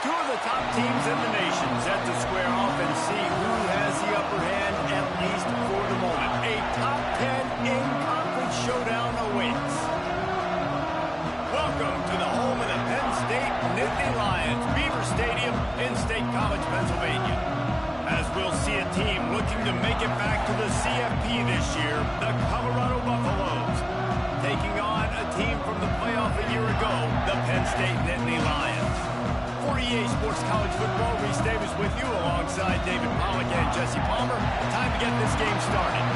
Two of the top teams in the nation set to square off and see who has the upper hand, at least for the moment. A top 10 in-conference showdown awaits. Welcome to the home of the Penn State Nittany Lions, Beaver Stadium in State College, Pennsylvania. As we'll see a team looking to make it back to the CFP this year, the Colorado Buffaloes, taking on a team from the playoff a year ago, the Penn State Nittany Lions. For EA Sports College Football, Reese Davis with you alongside David Pollack and Jesse Palmer. Time to get this game started.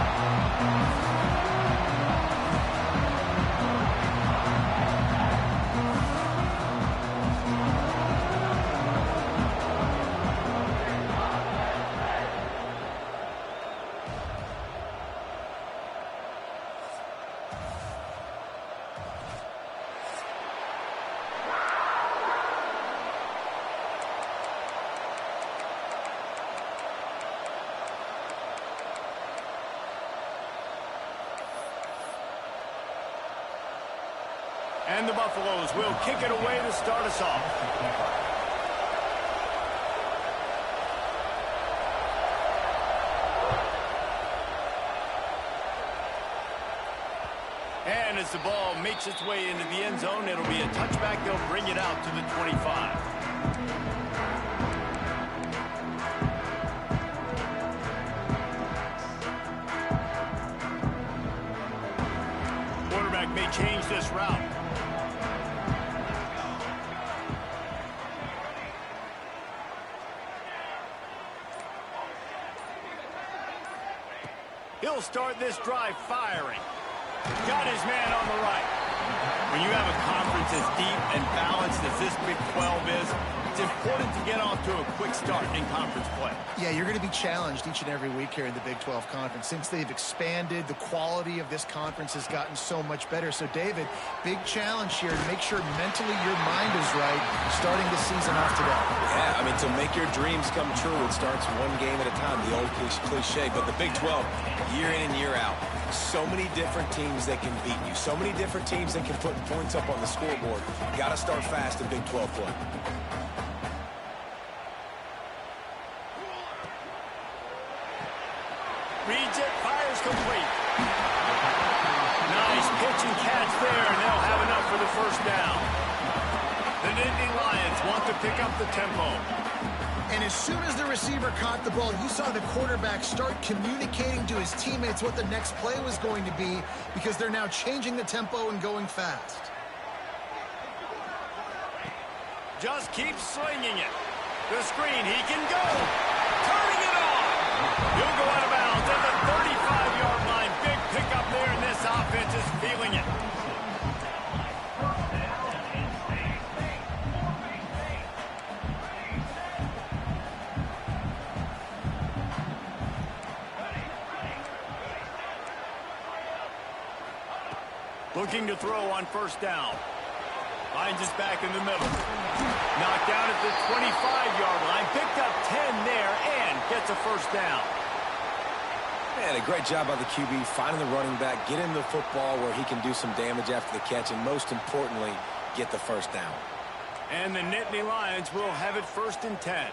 And the Buffaloes will kick it away to start us off. And as the ball makes its way into the end zone, it'll be a touchback. They'll bring it out to the 25. May change this route. He'll start this drive firing. Got his man on the right. When you have a conference as deep and balanced as this Big 12 is, it's important to get off to a quick start in conference play. Yeah, you're going to be challenged each and every week here in the Big 12 Conference. Since they've expanded, the quality of this conference has gotten so much better. So, David, big challenge here to make sure mentally your mind is right starting the season off today. Yeah, I mean, to make your dreams come true, it starts one game at a time, the old cliche. But the Big 12, year in and year out, so many different teams that can beat you, so many different teams that can put points up on the scoreboard. Got to start fast in Big 12 play. Reads it, fires complete. Nice pitch and catch there, and they'll have enough for the first down. The Nittany Lions want to pick up the tempo. And as soon as the receiver caught the ball, you saw the quarterback start communicating to his teammates what the next play was going to be, because they're now changing the tempo and going fast. Just keeps slinging it. The screen, he can go. Turning it on. He'll go out of bounds at the 35-yard line. Big pickup there, and this offense is feeling it. Looking to throw on first down. Finds us back in the middle. Knocked down at the 25-yard line. Picked up 10 there and gets a first down. Man, a great job by the QB, finding the running back, get him the football where he can do some damage after the catch, and most importantly, get the first down. And the Nittany Lions will have it 1st and 10.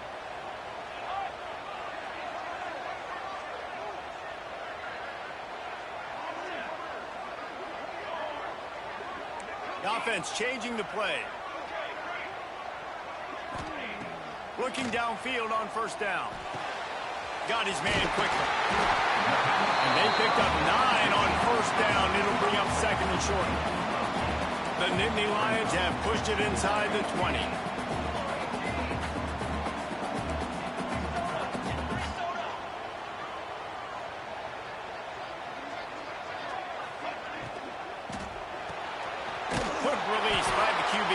The offense changing the play. Looking downfield on first down. Got his man quickly. And they picked up 9 on first down. It'll bring up 2nd and short. The Nittany Lions have pushed it inside the 20. Quick release by the QB.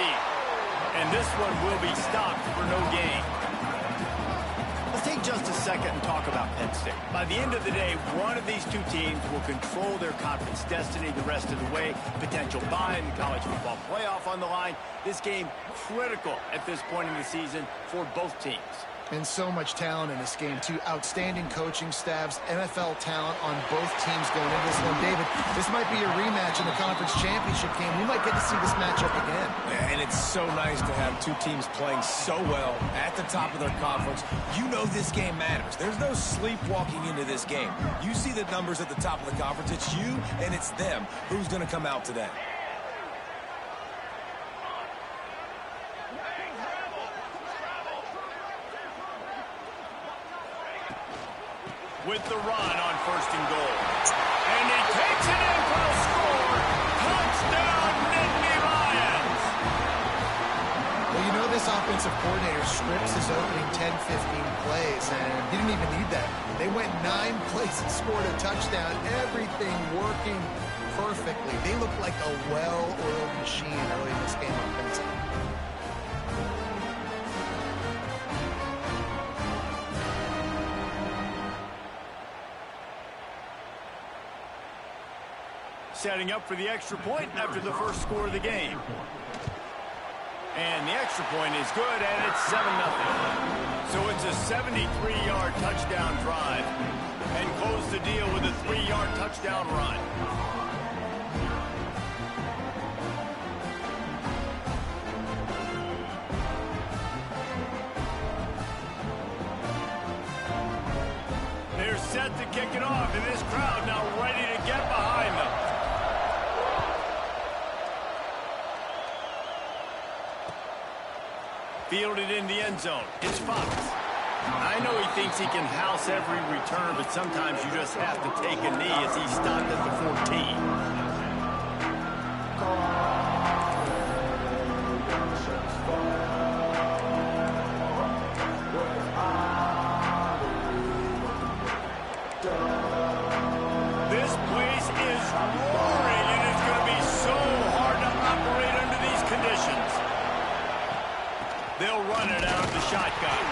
And this one will be stopped for no gain. Let's take just a second and talk about Penn State. By the end of the day, one of these two teams will control their conference destiny the rest of the way. Potential bye in the college football playoff on the line. This game critical at this point in the season for both teams. And so much talent in this game, too. Outstanding coaching staffs, NFL talent on both teams going into this one. David, this might be a rematch in the conference championship game. We might get to see this matchup again. And it's so nice to have two teams playing so well at the top of their conference. You know this game matters. There's no sleepwalking into this game. You see the numbers at the top of the conference. It's you and it's them. Who's going to come out today? With the run on 1st and goal. And he takes it in for a score. Touchdown, Nittany Lions. Well, you know this offensive coordinator scripts his opening 10-15 plays, and he didn't even need that. They went 9 plays and scored a touchdown. Everything working perfectly. They look like a well-oiled machine early in this game offensively. Setting up for the extra point after the first score of the game. And the extra point is good, and it's 7-0. So it's a 73-yard touchdown drive. And close the deal with a 3-yard touchdown run. They're set to kick it off, and this crowd now ready to get behind them. Fielded in the end zone. It's Fox. I know he thinks he can house every return, but sometimes you just have to take a knee as he stopped at the 14. This place is roaring, and it's going to be so hard to operate under these conditions. They'll run it out of the shotgun.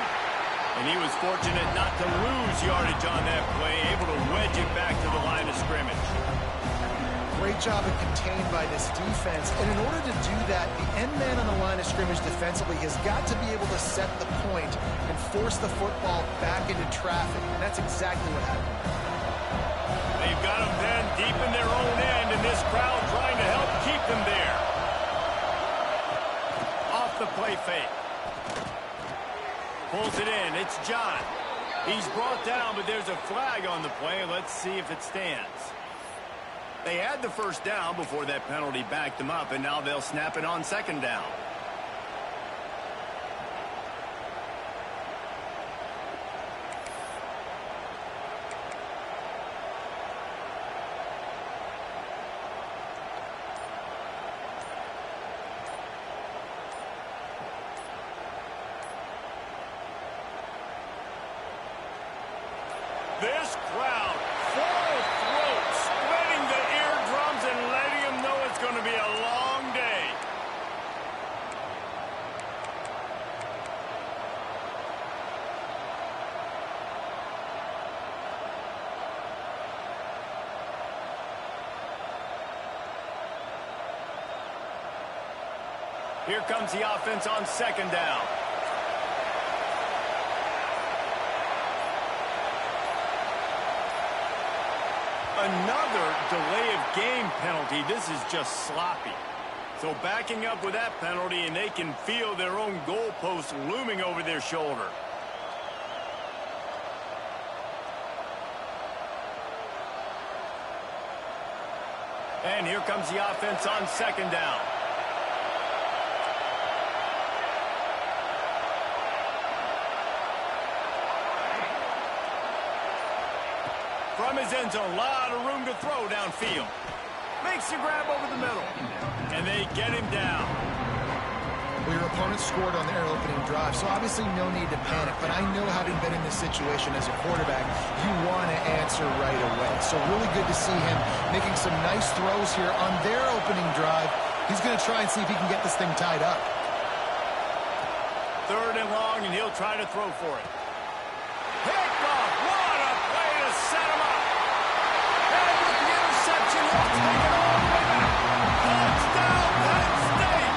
And he was fortunate not to lose yardage on that play, able to wedge it back to the line of scrimmage. Great job of contained by this defense. And in order to do that, the end man on the line of scrimmage defensively has got to be able to set the point and force the football back into traffic. And that's exactly what happened. They've got them then deep in their own end, and this crowd trying to help keep them there. Off the play fake. Pulls it in. It's John. He's brought down, but there's a flag on the play. Let's see if it stands. They had the first down before that penalty backed them up, and now they'll snap it on 2nd down. This crowd, full throat, splitting the eardrums and letting them know it's going to be a long day. Here comes the offense on 2nd down. Another delay of game penalty. This is just sloppy. So backing up with that penalty, and they can feel their own goalpost looming over their shoulder. And here comes the offense on 2nd down. From his end zone, a lot of room to throw downfield. Makes the grab over the middle. And they get him down. Well, your opponent scored on their opening drive, so obviously no need to panic. But I know, having been in this situation as a quarterback, you want to answer right away. So really good to see him making some nice throws here on their opening drive. He's going to try and see if he can get this thing tied up. 3rd and long, and he'll try to throw for it. Picked off. What a play to set him up. And with the interception, he'll take it all the way back. Touchdown, Penn State.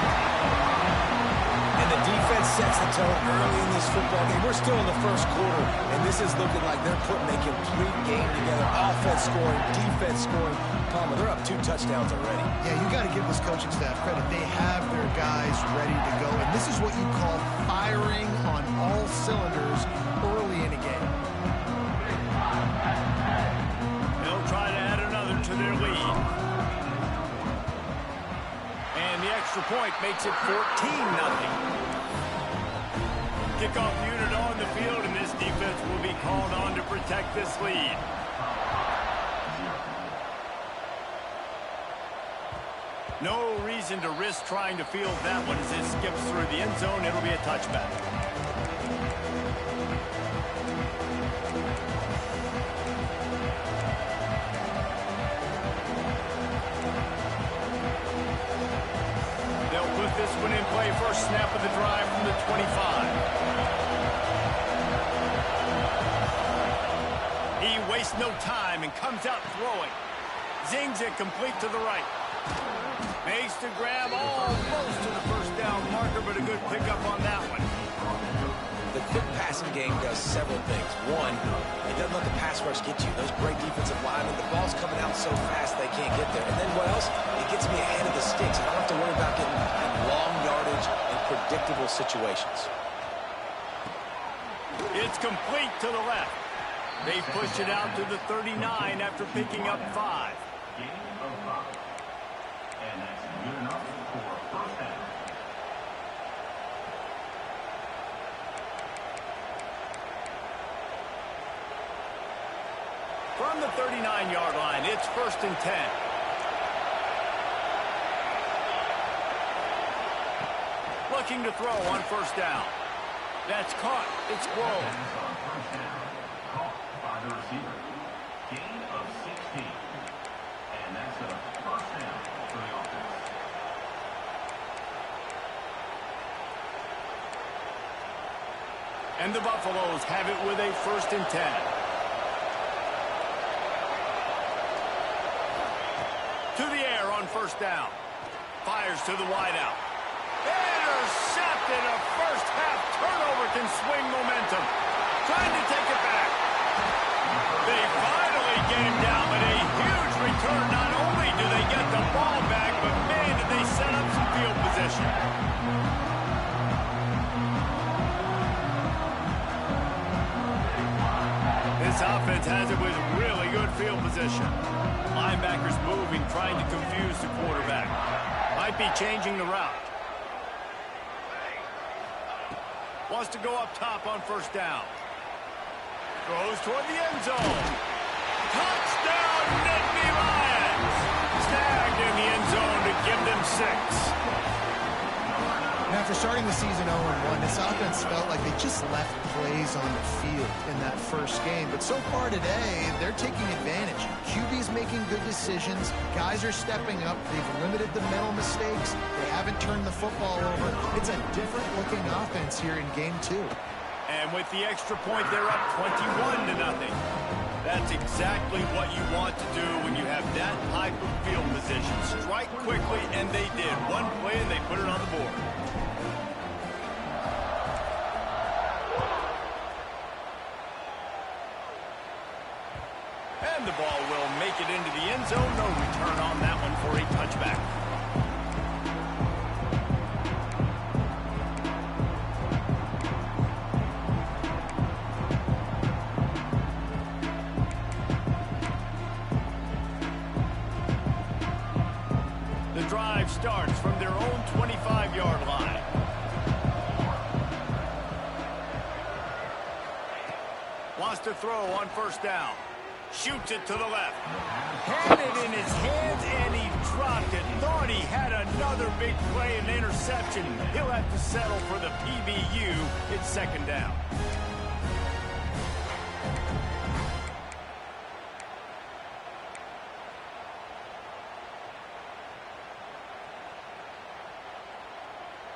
And the defense sets the tone early in this football game. We're still in the first quarter, and this is looking like they're putting a complete game together. Offense scoring, defense scoring. Palmer, they're up 2 touchdowns already. Yeah, you got to give this coaching staff credit. They have their guys ready to go, and this is what you call firing on all cylinders early in a game. They'll try to add another to their lead. And the extra point makes it 14-0. Kickoff unit on the field, and this defense will be called on to protect this lead. No reason to risk trying to field that one as it skips through the end zone. It'll be a touchback. They'll put this one in play. First snap of the drive from the 25. He wastes no time and comes out throwing. Zings it complete to the right. Makes the grab almost to the first down marker, but a good pickup on that one. The quick passing game does several things. One, it doesn't let the pass rush get you. Those great defensive linemen, the ball's coming out so fast they can't get there. And then what else? It gets me ahead of the sticks. I don't have to worry about getting long yardage in predictable situations. It's complete to the left. They push it out to the 39 after picking up 5. And that's good enough for a first down. From the 39-yard line, it's 1st and 10. Looking to throw on 1st down. That's caught. It's Grove. That's on 1st down. Caught by the receiver. Gain of 16. And that's a 1st down for the offense. And the Buffaloes have it with a 1st and 10. To the air on 1st down. Fires to the wideout. Intercepted. A first-half turnover can swing momentum. Trying to take it back. They finally get him down, but a huge return. Not only do they get the ball back, but man, did they set up some field position. This offense has it with really good field position. Linebackers moving, trying to confuse the quarterback. Might be changing the route. Wants to go up top on 1st down. Throws toward the end zone. Touchdown, Nittany Lions! Snagged in the end zone to give them 6. And after starting the season 0-1, this offense felt like they just left plays on the field in that first game. But so far today, they're taking advantage. QB's making good decisions. Guys are stepping up. They've limited the mental mistakes. They haven't turned the football over. It's a different-looking offense here in Game 2. And with the extra point, they're up 21-0. That's exactly what you want to do when you have that type of field position. Strike quickly, and they did. One play, and they put it on the board. And the ball will make it into the end zone. No return on that one for a touchback. The drive starts from their own 25-yard line. Wants to throw on 1st down. Shoots it to the left. Had it in his hands, and he dropped it. Thought he had another big play and interception. He'll have to settle for the PBU. It's 2nd down.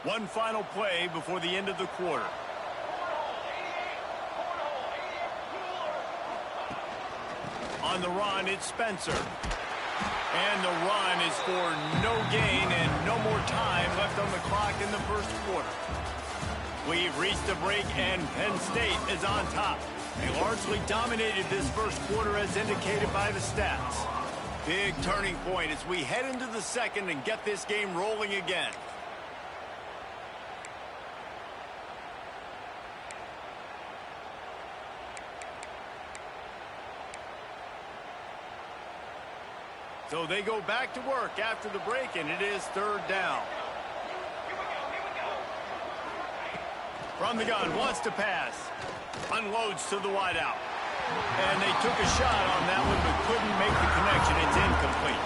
One final play before the end of the quarter. On the run, it's Spencer. And the run is for no gain and no more time left on the clock in the first quarter. We've reached the break, and Penn State is on top. They largely dominated this first quarter as indicated by the stats. Big turning point as we head into the second and get this game rolling again. So they go back to work after the break, and it is third down. From the gun, wants to pass. Unloads to the wideout. And they took a shot on that one, but couldn't make the connection. It's incomplete.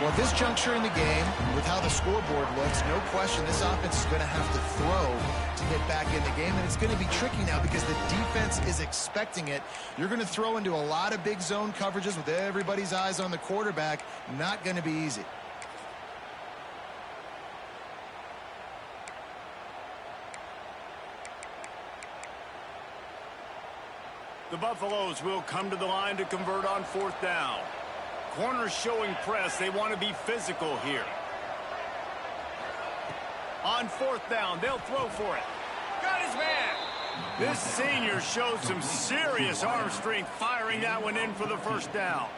Well, this juncture in the game, with how the scoreboard looks, no question this offense is going to have to throw to get back in the game. And it's going to be tricky now because the defense is expecting it. You're going to throw into a lot of big zone coverages with everybody's eyes on the quarterback. Not going to be easy. The Buffaloes will come to the line to convert on fourth down. Corners showing press. They want to be physical here. On fourth down, they'll throw for it. Got his man. This senior showed some serious arm strength firing that one in for the first down.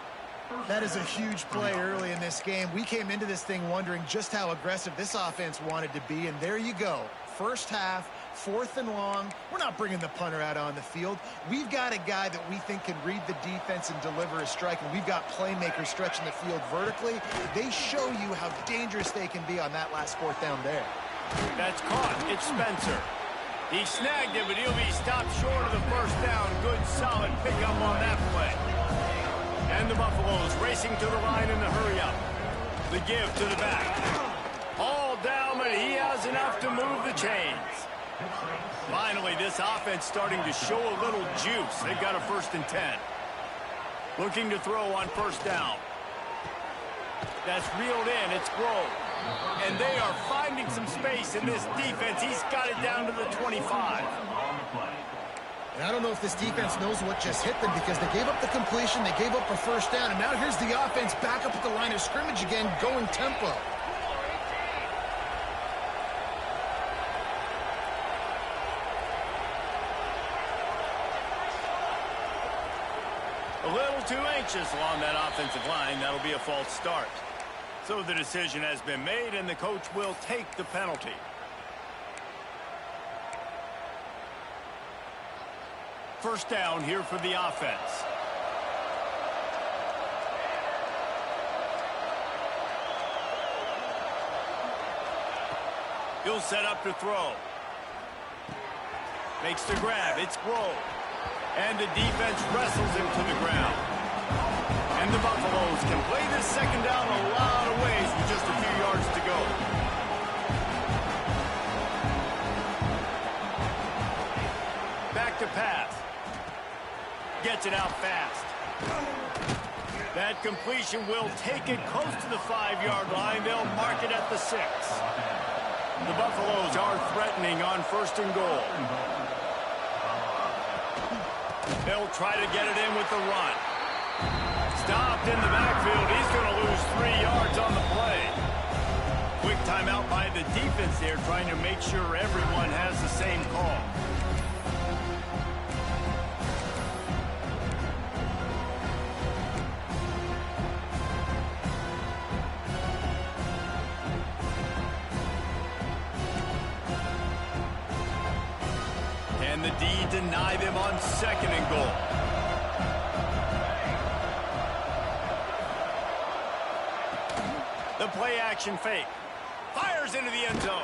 That is a huge play early in this game. We came into this thing wondering just how aggressive this offense wanted to be, and there you go. First half, fourth and long. We're not bringing the punter out on the field. We've got a guy that we think can read the defense and deliver a strike, and we've got playmakers stretching the field vertically. They show you how dangerous they can be on that last fourth down there. That's caught. It's Spencer. He snagged it, but he'll be stopped short of the first down. Good, solid pickup on that play. And the Buffaloes racing to the line in the hurry-up. The give to the back. All down, but he has enough to move the chains. Finally, this offense starting to show a little juice. They've got a 1st and 10. Looking to throw on first down. That's reeled in. It's Grove. And they are finding some space in this defense. He's got it down to the 25. And I don't know if this defense knows what just hit them because they gave up the completion, they gave up a first down, and now here's the offense back up at the line of scrimmage again, going tempo. A little too anxious along that offensive line. That'll be a false start. So the decision has been made, and the coach will take the penalty. First down here for the offense. He'll set up to throw. Makes the grab. It's Grove. And the defense wrestles him to the ground. And the Buffaloes can play this second down a lot of ways with just a few yards to go. Back to pass. Gets it out fast. That completion will take it close to the 5-yard line. They'll mark it at the 6. The Buffaloes are threatening on 1st and goal. They'll try to get it in with the run. Stopped in the backfield. He's going to lose 3 yards on the play. Quick timeout by the defense there, trying to make sure everyone has the same call. And the D deny them on 2nd and goal. The play action fake. Fires into the end zone.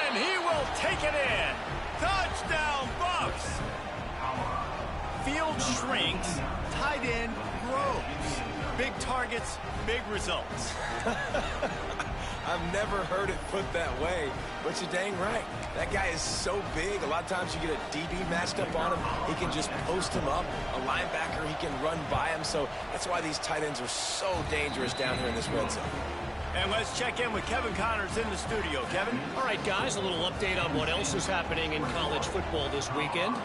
And he will take it in. Touchdown, Buffs. Field shrinks. Tight end grows. Big targets, big results. I've never heard it put that way, but you're dang right. That guy is so big. A lot of times you get a DB matched up on him. He can just post him up. A linebacker, he can run by him. So that's why these tight ends are so dangerous down here in this red zone. And let's check in with Kevin Connors in the studio. Kevin? All right, guys, a little update on what else is happening in college football this weekend.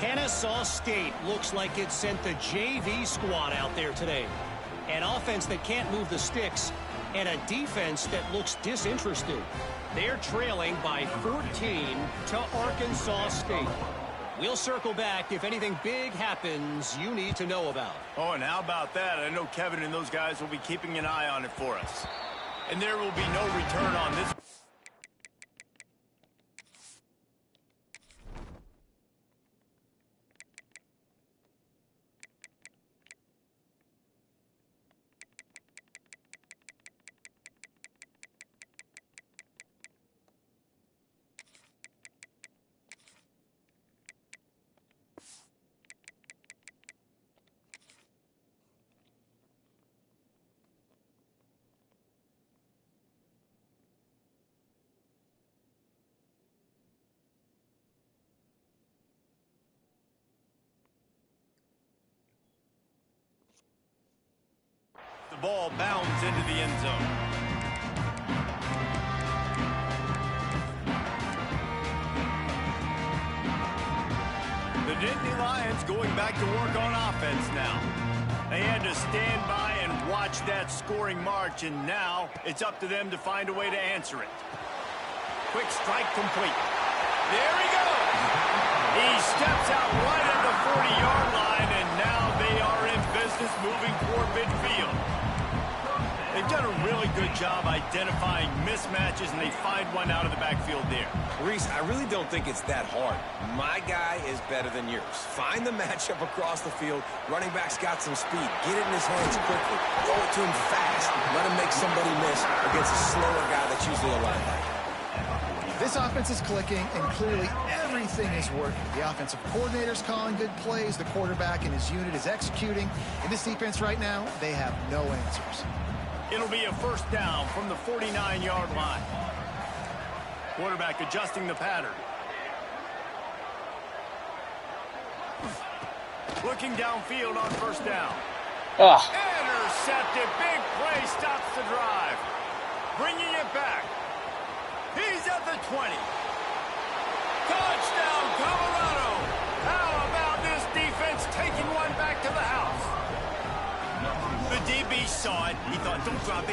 Kennesaw State looks like it sent the JV squad out there today. An offense that can't move the sticks and a defense that looks disinterested. They're trailing by 14 to Arkansas State. We'll circle back if anything big happens you need to know about. Oh, and how about that? I know Kevin and those guys will be keeping an eye on it for us. And there will be no return on this. The ball bounds into the end zone. The Nittany Lions going back to work on offense now. They had to stand by and watch that scoring march, and now it's up to them to find a way to answer it. Quick strike complete. There he goes. He steps out right at the 40-yard line, and now they are in business moving toward midfield. They've done a really good job identifying mismatches, and they find one out of the backfield there. Reese, I really don't think it's that hard. My guy is better than yours. Find the matchup across the field. Running back's got some speed. Get it in his hands quickly. Throw it to him fast. Let him make somebody miss against a slower guy that's usually a linebacker. This offense is clicking, and clearly everything is working. The offensive coordinator's calling good plays. The quarterback and his unit is executing. In this defense right now, they have no answers. It'll be a first down from the 49-yard line. Quarterback adjusting the pattern. Looking downfield on first down. Intercepted. Big play stops the drive. Bringing it back. He's at the 20. Touchdown, Colorado. How about this defense taking one back to the house? The DB saw it. He thought, don't drop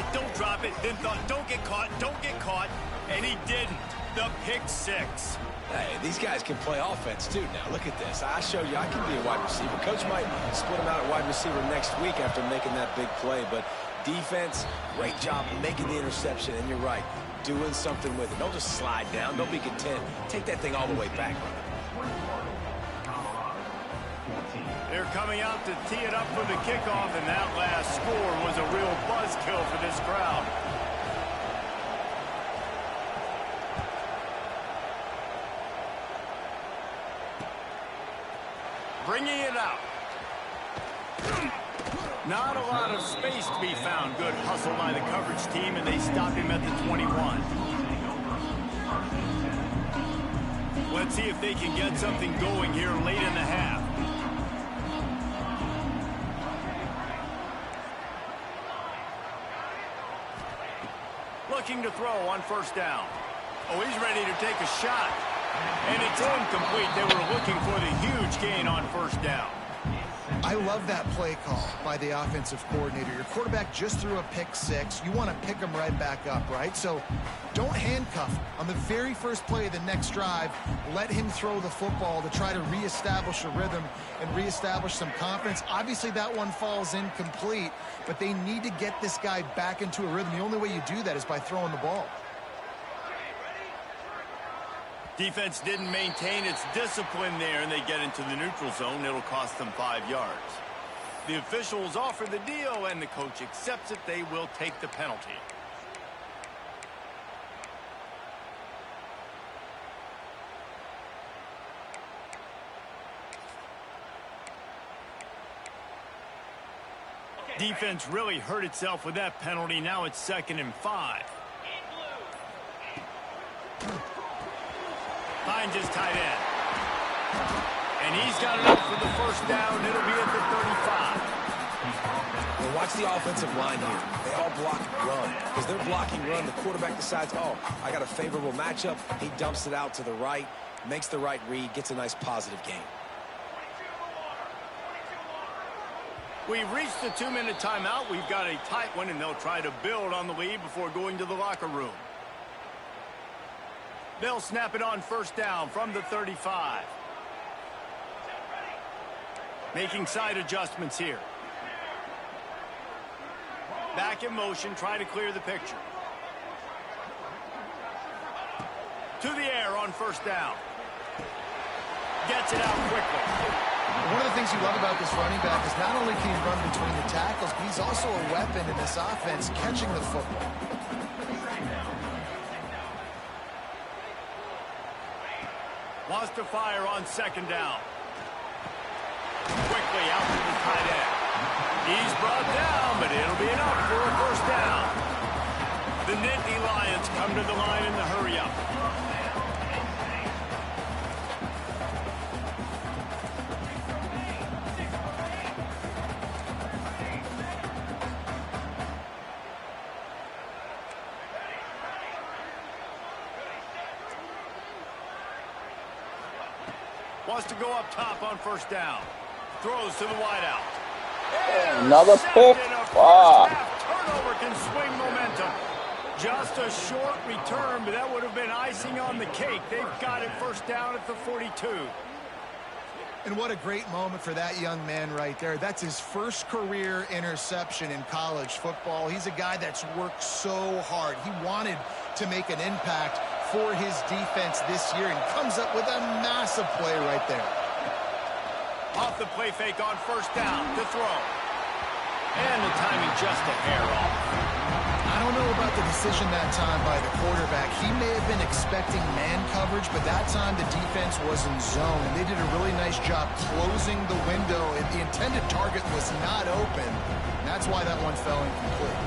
it. Then thought, don't get caught. And he didn't. The pick six. Hey, these guys can play offense, too. Now, look at this. I showed you I can be a wide receiver. Coach might split him out at wide receiver next week after making that big play. But defense, great job making the interception. And you're right, doing something with it. Don't just slide down. Don't be content. Take that thing all the way back. They're coming out to tee it up for the kickoff, and that last score was a real buzzkill for this crowd. Bringing it out. Not a lot of space to be found. Good hustle by the coverage team, and they stop him at the 21. Let's see if they can get something going here late in the half. Looking to throw on first down. Oh, he's ready to take a shot. And it's incomplete. They were looking for the huge gain on first down. I love that play call by the offensive coordinator. Your quarterback just threw a pick six. You want to pick him right back up, right? So don't handcuff him. On the very first play of the next drive, let him throw the football to try to reestablish a rhythm and reestablish some confidence. Obviously, that one falls incomplete, but they need to get this guy back into a rhythm. The only way you do that is by throwing the ball. Defense didn't maintain its discipline there, and they get into the neutral zone. It'll cost them 5 yards. The officials offer the deal, and the coach accepts it. They will take the penalty. Defense really hurt itself with that penalty. Now it's 2nd and 5. Finds his tight end. And he's got it up for the first down. It'll be at the 35. Well, watch the offensive line here. They all block run. Because they're blocking run, the quarterback decides, oh, I got a favorable matchup. He dumps it out to the right, makes the right read, gets a nice positive gain. We've reached the 2-minute timeout. We've got a tight one, and they'll try to build on the lead before going to the locker room. They'll snap it on first down from the 35. Making side adjustments here. Back in motion, trying to clear the picture. To the air on first down. Gets it out quickly. One of the things you love about this running back is not only can he run between the tackles, but he's also a weapon in this offense catching the football. Wants to fire on second down. Quickly out to the tight end. He's brought down, but it'll be enough for a first down. The Nittany Lions come to the line in the hurry-up. Wants to go up top on first down. Throws to the wideout. Another pick. Wow. Turnover can swing momentum. Just a short return, but that would have been icing on the cake. They've got it first down at the 42. And what a great moment for that young man right there. That's his first career interception in college football. He's a guy that's worked so hard. He wanted to make an impact for his defense this year and comes up with a massive play right there. Off the play fake on first down to throw. And the timing just a hair off. I don't know about the decision that time by the quarterback. He may have been expecting man coverage, but that time the defense was in zone. And they did a really nice job closing the window. The intended target was not open. And that's why that one fell incomplete.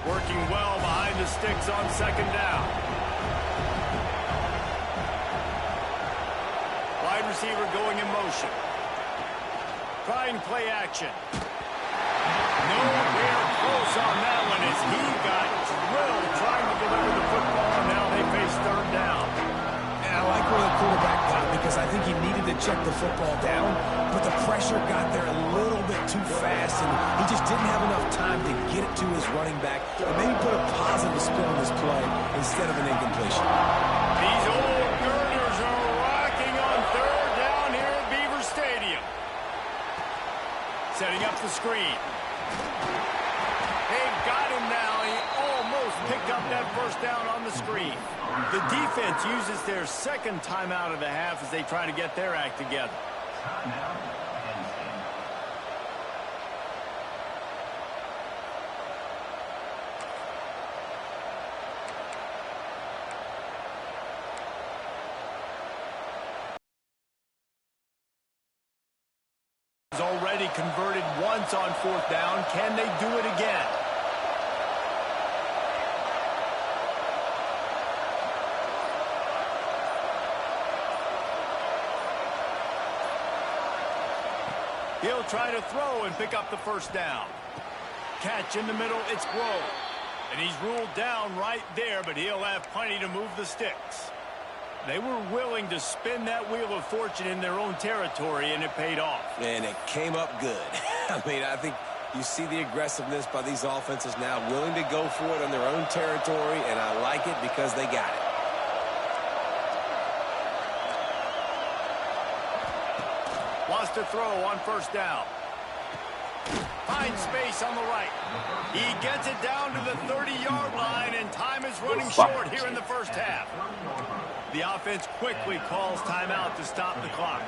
Working well behind the sticks on second down. Wide receiver going in motion. Trying play action. Nowhere close on that one as he got drilled trying to deliver the football. Now they face third down. And I like where the quarterback got because I think he needed to check the football down, but the pressure got there a little bit too fast, and he just didn't have enough time to get it to his running back and maybe put a positive spin on this play instead of an incompletion. These old girders are rocking on third down here at Beaver Stadium. Setting up the screen. They've got him now. He almost picked up that first down on the screen. The defense uses their second timeout of the half as they try to get their act together. Already converted once on fourth down. Can they do it again? He'll try to throw and pick up the first down. Catch in the middle, it's Grove. And he's ruled down right there, but he'll have plenty to move the sticks. They were willing to spin that wheel of fortune in their own territory, and it paid off. And it came up good. I mean, I think you see the aggressiveness by these offenses now, willing to go for it on their own territory, and I like it because they got it. Wants to throw on first down. Finds space on the right. He gets it down to the 30-yard line, and time is running short here in the first half. The offense quickly calls timeout to stop the clock.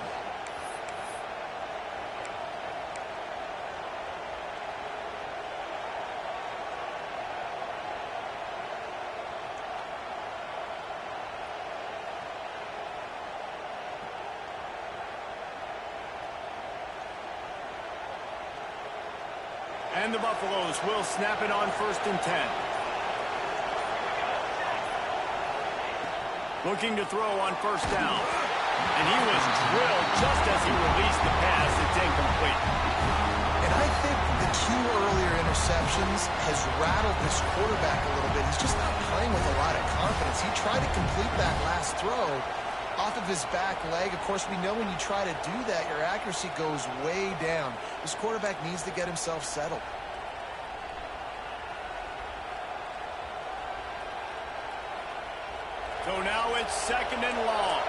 And the Buffaloes will snap it on 1st and 10. Looking to throw on first down. And he was drilled just as he released the pass. It's incomplete. And I think the 2 earlier interceptions has rattled this quarterback a little bit. He's just not playing with a lot of confidence. He tried to complete that last throw off of his back leg. Of course, we know when you try to do that, your accuracy goes way down. This quarterback needs to get himself settled. So now it's 2nd and long.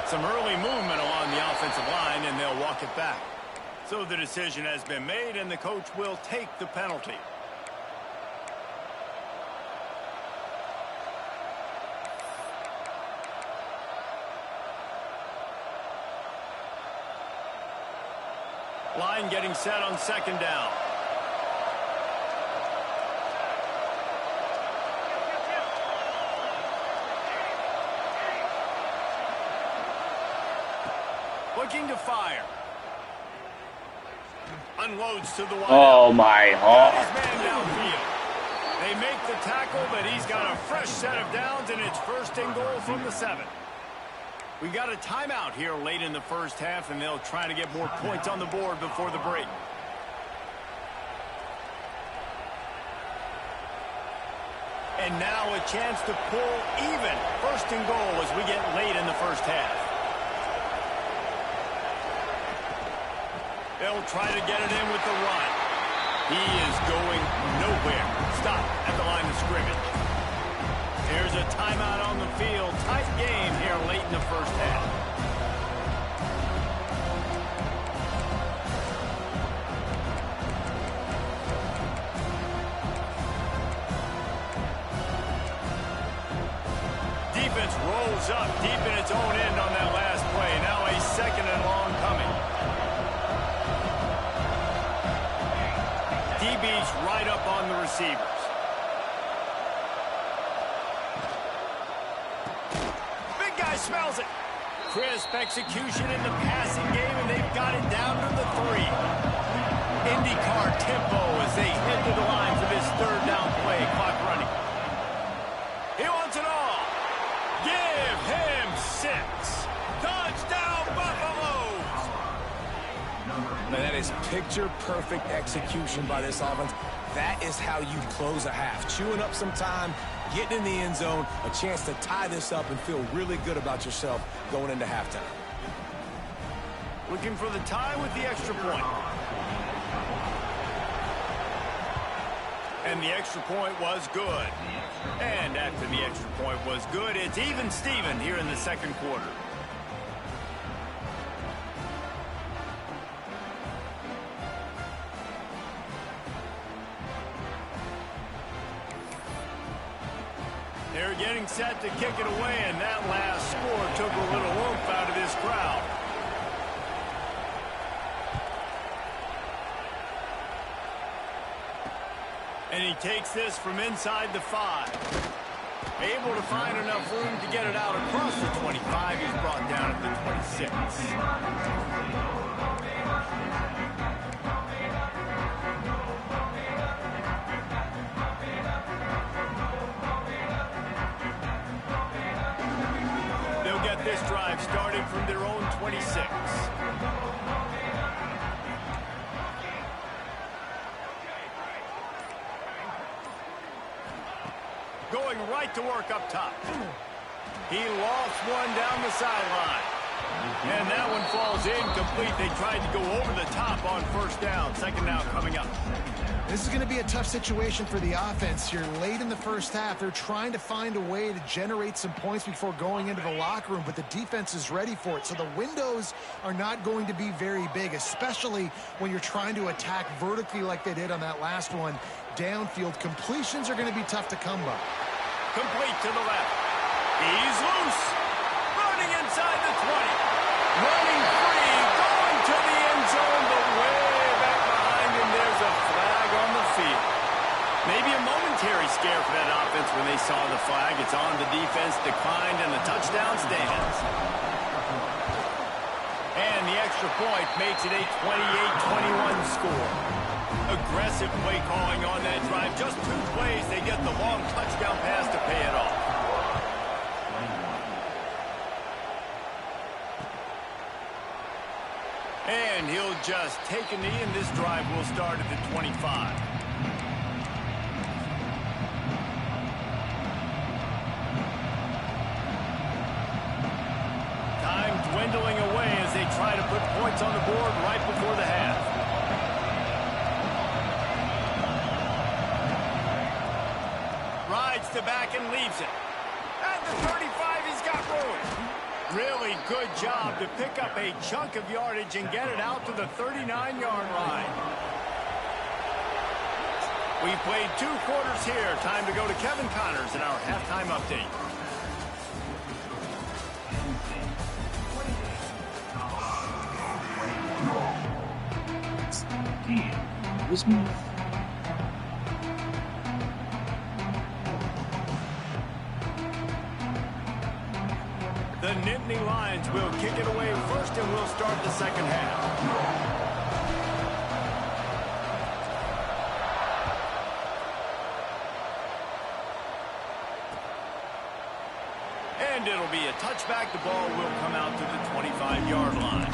Some early movement along the offensive line, and they'll walk it back. So the decision has been made, and the coach will take the penalty. Line getting set on 2nd down. Looking to fire. Unloads to the wide. Oh my Got God. his man downfield. They make the tackle, but he's got a fresh set of downs, and it's 1st and goal from the 7. We got a timeout here late in the first half, and they'll try to get more points on the board before the break. And now a chance to pull even. 1st and goal as we get late in the first half. They'll try to get it in with the run. He is going nowhere. Stop at the line of scrimmage. There's a timeout on the field. Tight game here late in the first half. Defense rolls up deep in its own end on that last play. Now a 2nd and long coming. DB's right up on the receivers. Big guy smells it. Crisp execution in the passing game, and they've got it down to the 3. IndyCar tempo as they head to the line for this 3rd down play. Clock running. He wants it all. Give him 6. Touchdown, Buffaloes! Now, that is picture-perfect execution by this offense. That is how you close a half. Chewing up some time, getting in the end zone, a chance to tie this up and feel really good about yourself going into halftime. Looking for the tie with the extra point. And the extra point was good. And after the extra point was good, it's even Steven here in the 2nd quarter. They're getting set to kick it away, and that last score took a little oomph out of this crowd. And he takes this from inside the 5. Able to find enough room to get it out across the 25. He's brought down at the 26. They'll get this drive started from their own 26. Going right to work up top. He lofts one down the sideline. And that one falls incomplete. They tried to go over the top on 1st down. 2nd down coming up. This is going to be a tough situation for the offense here late in the first half. They're trying to find a way to generate some points before going into the locker room, but the defense is ready for it. So the windows are not going to be very big, especially when you're trying to attack vertically like they did on that last one. Downfield completions are going to be tough to come by. Complete to the left. He's loose. Running inside the 20. Running free. Going to the end zone, but way back behind him. There's a flag on the field. Maybe a momentary scare for that offense when they saw the flag. It's on. The defense declined, and the touchdown stands. And the extra point makes it a 28-21 score. Aggressive play calling on that drive. Just 2 plays, they get the long touchdown pass to pay it off. And he'll just take a knee, and this drive will start at the 25. Time dwindling away as they try to put points on the board right before the half. Rides to back and leaves it. At the 35, he's got room. Really good job to pick up a chunk of yardage and get it out to the 39-yard line. We played 2 quarters here. Time to go to Kevin Connors in our halftime update. The Nittany Lions will kick it away first, and we'll start the second half. And it'll be a touchback. The ball will come out to the 25-yard line.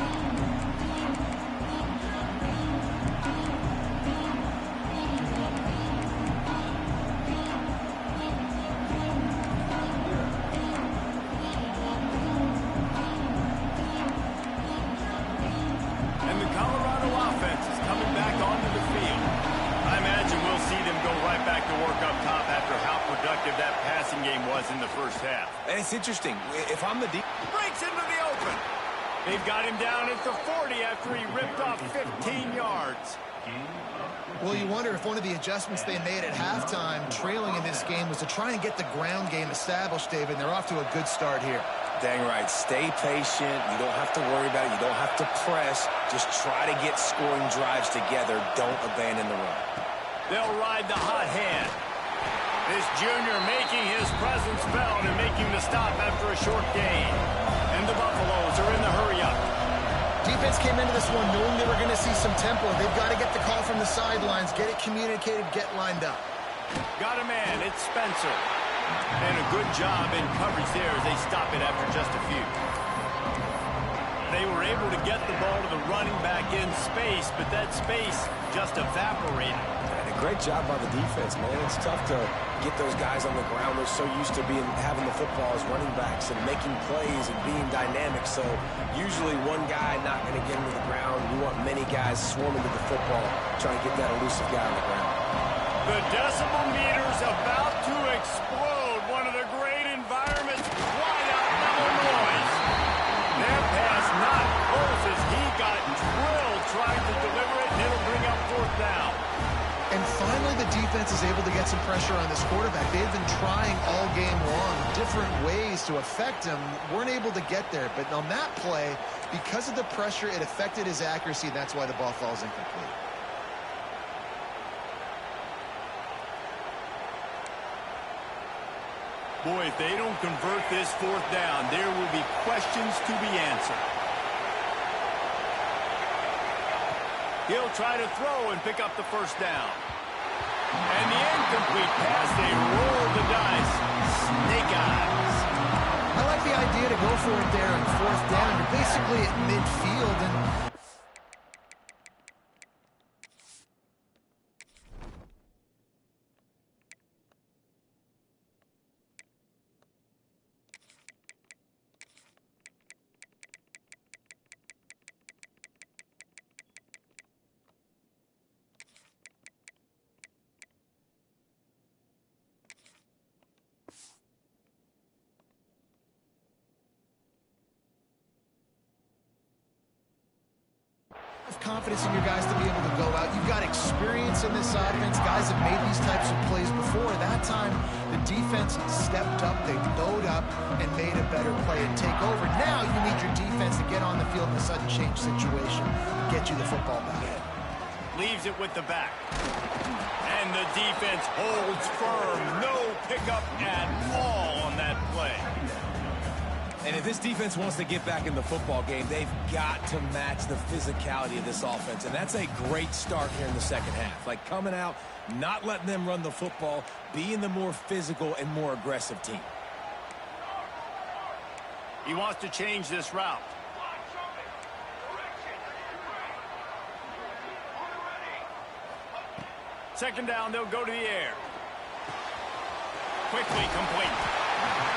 In the first half. And it's interesting. If I'm the breaks into the open. They've got him down at the 40 after he ripped off 15 yards. Well, you wonder if one of the adjustments they made at halftime, trailing in this game, was to try and get the ground game established, David, and they're off to a good start here. Dang right. Stay patient. You don't have to worry about it. You don't have to press. Just try to get scoring drives together. Don't abandon the run. They'll ride the hot hand. This junior making his presence felt and making the stop after a short gain. And the Buffaloes are in the hurry-up. Defense came into this one knowing they were going to see some tempo. They've got to get the call from the sidelines, get it communicated, get lined up. Got a man. It's Spencer. And a good job in coverage there as they stop it after just a few. They were able to get the ball to the running back in space, but that space just evaporated. Great job by the defense, man. It's tough to get those guys on the ground. They're so used to having the football as running backs and making plays and being dynamic. So usually one guy not going to get him to the ground. You want many guys swarming to the football, trying to get that elusive guy on the ground. The decibel meter's about to explode. One of the great environments. Wide out level noise. That pass not close as he got drilled trying to deliver it, and it'll bring up 4th down. And finally, the defense is able to get some pressure on this quarterback. They've been trying all game long different ways to affect him. Weren't able to get there. But on that play, because of the pressure, it affected his accuracy. And that's why the ball falls incomplete. Boy, if they don't convert this 4th down, there will be questions to be answered. He'll try to throw and pick up the 1st down. And the incomplete pass, they roll the dice. Snake eyes. I like the idea to go for it there on 4th down. You're basically at midfield, and confidence in your guys to be able to go out. You've got experience in this offense. Guys have made these types of plays before. That time, the defense stepped up, they bowed up, and made a better play and take over. Now you need your defense to get on the field in a sudden change situation and get you the football back. Leaves it with the back. And the defense holds firm. No pickup at all on that play. And if this defense wants to get back in the football game, they've got to match the physicality of this offense. And that's a great start here in the second half. Like coming out, not letting them run the football, being the more physical and more aggressive team. He wants to change this route. second down, they'll go to the air. Quickly complete.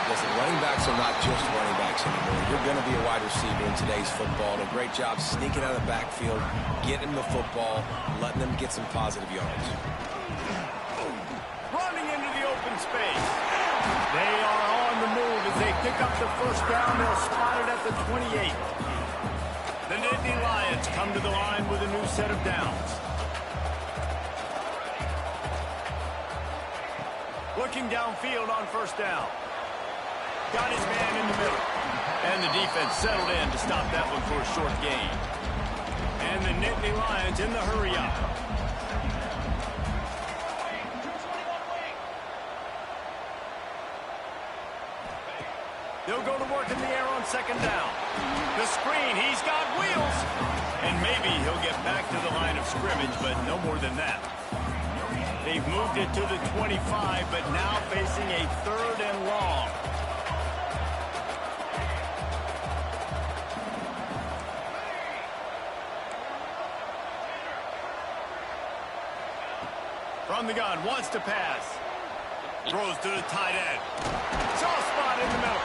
Listen, running backs are not just running backs anymore. You're going to be a wide receiver in today's football. And a great job sneaking out of the backfield, getting the football, letting them get some positive yards. Running into the open space. They are on the move as they pick up the first down. They'll spot it at the 28. The Nittany Lions come to the line with a new set of downs. Looking downfield on first down. Got his man in the middle. And the defense settled in to stop that one for a short gain. And the Nittany Lions in the hurry up. They'll go to work in the air on second down. The screen, he's got wheels. And maybe he'll get back to the line of scrimmage, but no more than that. They've moved it to the 25, but now facing a third and long. From the gun, wants to pass. Throws to the tight end. Soft spot in the middle.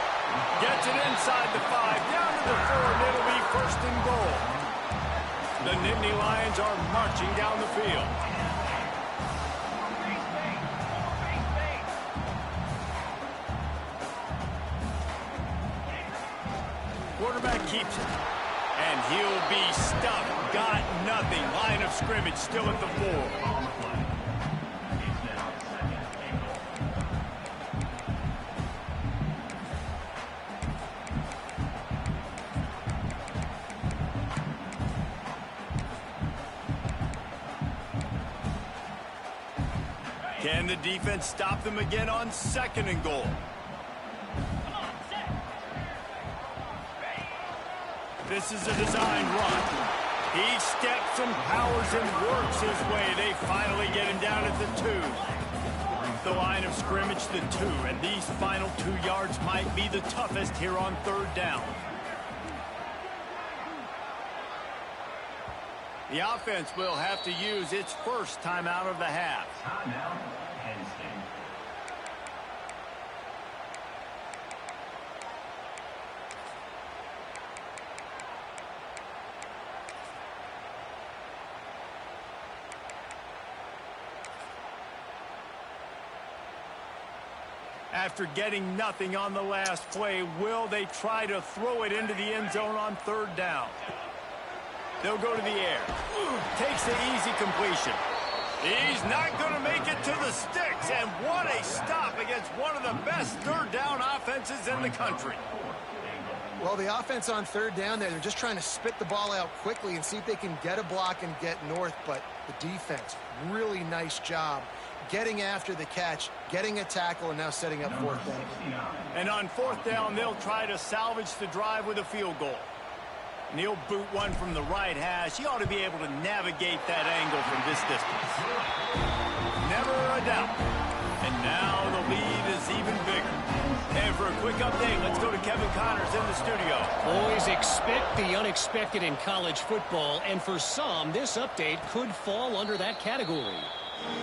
Gets it inside the 5, down to the 4, and it'll be first and goal. The Nittany Lions are marching down the field. Quarterback keeps it. And he'll be stuffed. Got nothing. Line of scrimmage still at the 4. Can the defense stop them again on second and goal? This is a design run. He steps and powers and works his way. They finally get him down at the 2. The line of scrimmage, the 2. And these final 2 yards might be the toughest here on third down. The offense will have to use its first timeout of the half. Timeout, Penn State. After getting nothing on the last play, will they try to throw it into the end zone on third down? They'll go to the air. Takes the easy completion. He's not going to make it to the sticks. And what a stop against one of the best third down offenses in the country. Well, the offense on third down there, they're just trying to spit the ball out quickly and see if they can get a block and get north. But the defense, really nice job getting after the catch, getting a tackle, and now setting up fourth down. And on fourth down, they'll try to salvage the drive with a field goal. And he'll boot one from the right hash. He ought to be able to navigate that angle from this distance. Never a doubt. And now the lead is even bigger. And for a quick update, let's go to Kevin Connors in the studio. Always expect the unexpected in college football, and for some, this update could fall under that category.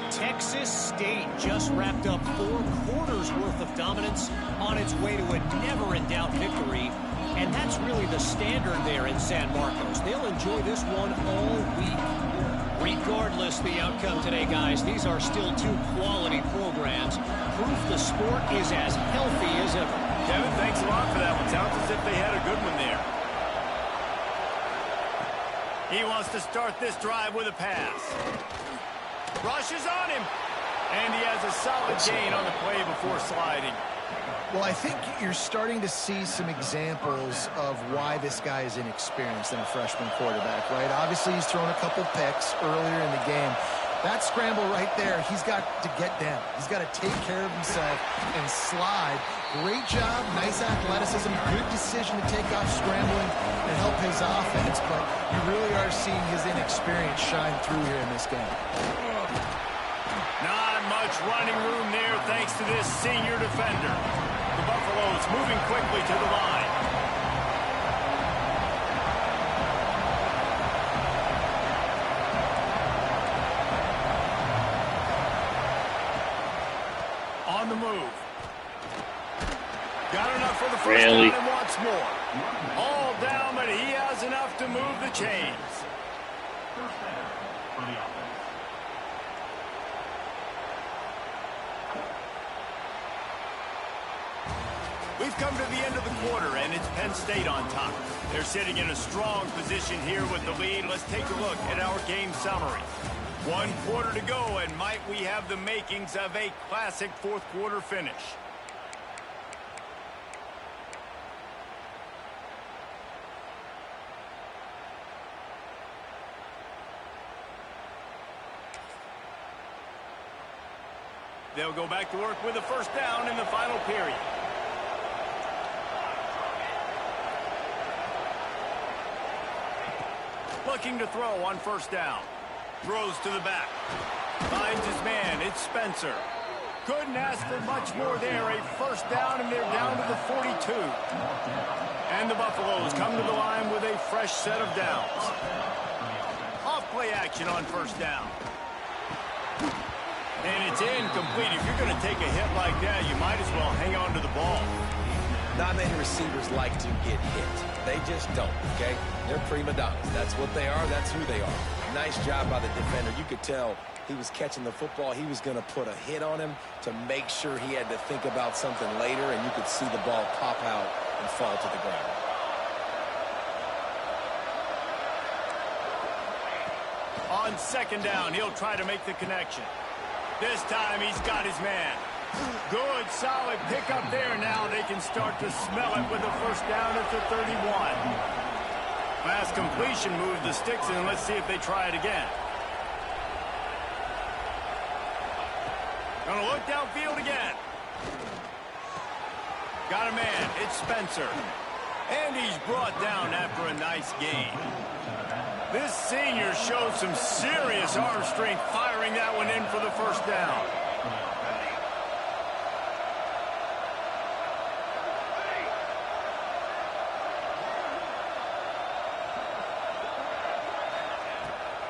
Texas State just wrapped up 4 quarters worth of dominance on its way to a never-in-doubt victory. And that's really the standard there in San Marcos. They'll enjoy this one all week. Regardless the outcome today, guys, these are still 2 quality programs. Proof the sport is as healthy as ever. Kevin, thanks a lot for that one. Sounds as if they had a good one there. He wants to start this drive with a pass. Rushes on him. And he has a solid gain on the play before sliding. Well, I think you're starting to see some examples of why this guy is inexperienced in a freshman quarterback, right? Obviously, he's thrown a couple picks earlier in the game. That scramble right there, he's got to get down. He's got to take care of himself and slide. Great job, nice athleticism, good decision to take off scrambling and help his offense, but you really are seeing his inexperience shine through here in this game. Not much running room there thanks to this senior defender. The Buffaloes moving quickly to the line. on the move. Got enough for the first Really? down and wants more. All down, but he has enough to move the chains. First down for the offense. We've come to the end of the quarter, and it's Penn State on top. They're sitting in a strong position here with the lead. Let's take a look at our game summary. 1 quarter to go, and might we have the makings of a classic fourth quarter finish. They'll go back to work with a first down in the final period. Looking to throw on first down. Throws to the back. Finds his man. It's Spencer. Couldn't ask for much more there. A first down, and they're down to the 42. And the Buffaloes come to the line with a fresh set of downs. Off play action on first down. And it's incomplete. If you're going to take a hit like that, you might as well hang on to the ball. Not many receivers like to get hit. They just don't, okay? They're prima donnas. That's what they are. That's who they are. Nice job by the defender. You could tell he was catching the football. He was going to put a hit on him to make sure he had to think about something later, and you could see the ball pop out and fall to the ground. On second down, he'll try to make the connection. This time he's got his man. Good, solid pickup there. Now they can start to smell it with a first down at the 31. Fast completion moves the sticks in. Let's see if they try it again. Gonna look downfield again. Got a man. It's Spencer. And he's brought down after a nice gain. This senior showed some serious arm strength firing that one in for the first down.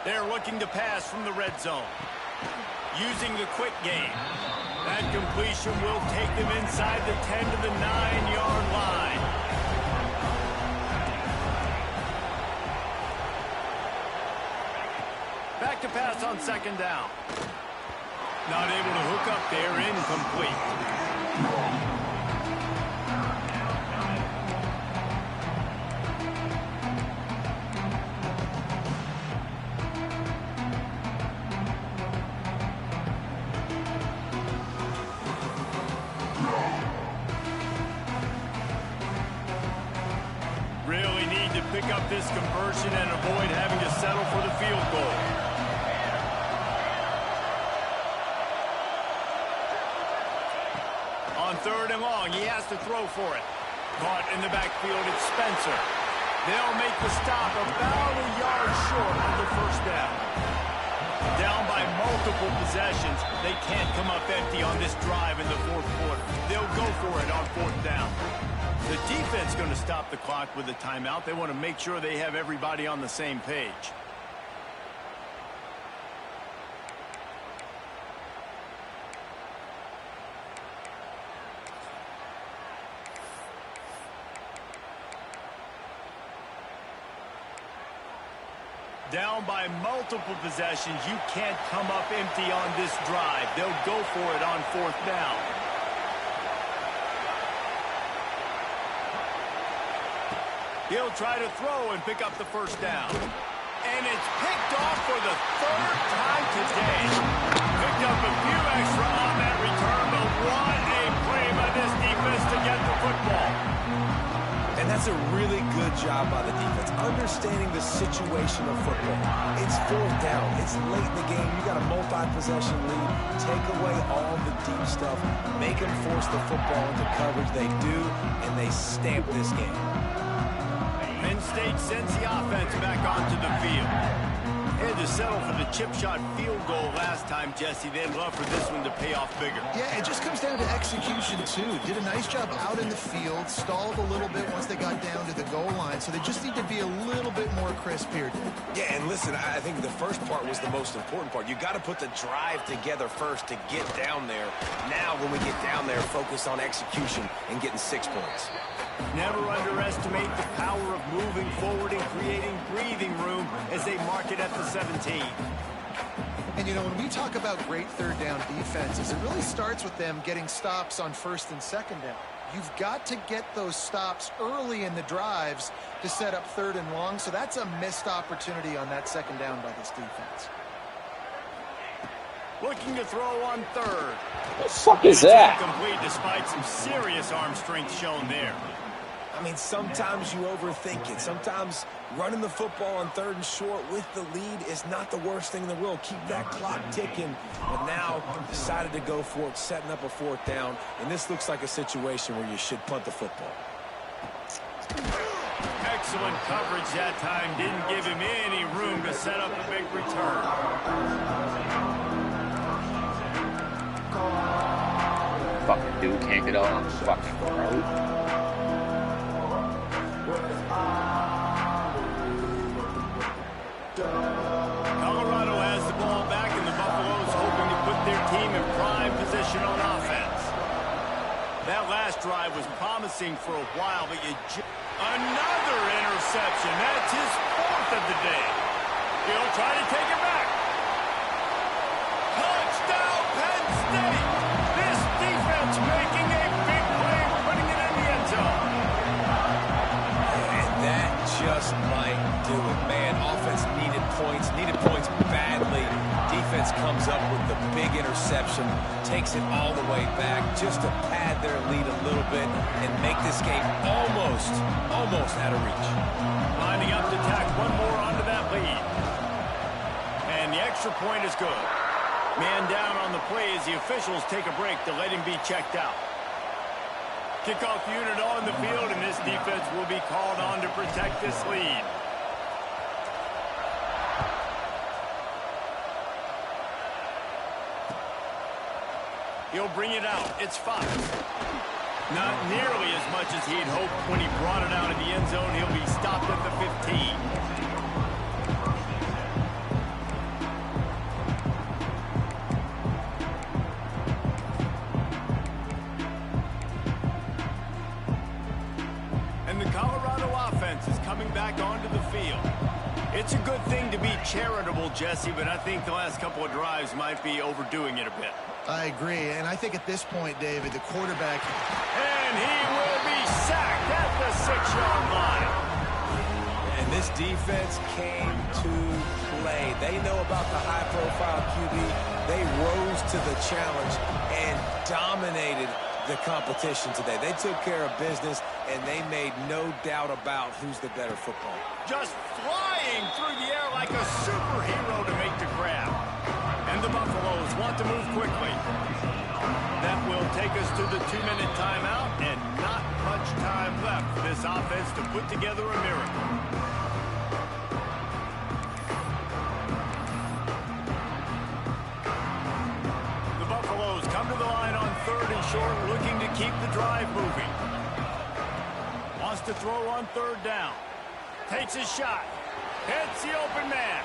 They're looking to pass from the red zone. Using the quick game. That completion will take them inside the 10 to the 9-yard line. Back to pass on second down. Not able to hook up there, incomplete. Really need to pick up this conversion and avoid having to settle for the field goal. On third and long, he has to throw for it. Caught in the backfield, it's Spencer. They'll make the stop about a yard short of the first down. Down by multiple possessions, they can't come up empty on this drive in the fourth quarter. They'll go for it on fourth down. The defense going to stop the clock with a timeout. They want to make sure they have everybody on the same page. Down by multiple possessions, you can't come up empty on this drive. They'll go for it on fourth down. He'll try to throw and pick up the first down. And it's picked off for the third time today. Picked up a few extra on that return, but what a play by this defense to get the football. And that's a really good job by the defense, understanding the situation of football. It's fourth down. It's late in the game. You got a multi-possession lead. Take away all the deep stuff. Make them force the football into coverage. They do, and they stamp this game. And Penn State sends the offense back onto the field. Had to settle for the chip shot field goal last time, Jesse. They'd love for this one to pay off bigger. Yeah, it just comes down to execution, too. Did a nice job out in the field, stalled a little bit once they got down to the goal line, so they just need to be a little bit more crisp here. Yeah, and listen, I think the first part was the most important part. You got to put the drive together first to get down there. Now, when we get down there, focus on execution and getting 6 points. Never underestimate the power of moving forward and creating breathing room as they mark it at the 17. And, you know, when we talk about great third down defenses, it really starts with them getting stops on first and second down. You've got to get those stops early in the drives to set up third and long, so that's a missed opportunity on that second down by this defense. Looking to throw on third. What the fuck is that? Complete despite some serious arm strength shown there. I mean, sometimes you overthink it. Sometimes running the football on third and short with the lead is not the worst thing in the world. Keep that clock ticking. But now decided to go for it, setting up a fourth down. And this looks like a situation where you should punt the football. Excellent coverage that time. Didn't give him any room to set up a big return. Fucking dude can't get on the fucking road. Colorado has the ball back, and the Buffaloes hoping to put their team in prime position on offense. That last drive was promising for a while, but another interception. That's his fourth of the day. He'll try to take it back. Touchdown, Penn State! This defense making a big play, putting it in the end zone. And that just might do it, man. Offense needed points badly. Defense comes up with the big interception, takes it all the way back just to pad their lead a little bit and make this game almost out of reach. Lining up to tack one more onto that lead. And the extra point is good. Man down on the play as the officials take a break to let him be checked out. Kickoff unit on the field, and this defense will be called on to protect this lead. He'll bring it out. It's Fox. Not nearly as much as he'd hoped when he brought it out of the end zone. He'll be stopped at the 15. Back onto the field. It's a good thing to be charitable, Jesse, but I think the last couple of drives might be overdoing it a bit. I agree, and I think at this point, David, the quarterback... And he will be sacked at the 6-yard line. And this defense came to play. They know about the high-profile QB. They rose to the challenge and dominated the competition today. They took care of business, and they made no doubt about who's the better football. Just flying through the air like a superhero to make the grab. And the Buffaloes want to move quickly. That will take us to the 2-minute timeout, and not much time left for this offense to put together a miracle. Come to the line on third and short, looking to keep the drive moving. Wants to throw on third down. Takes a shot. Hits the open man.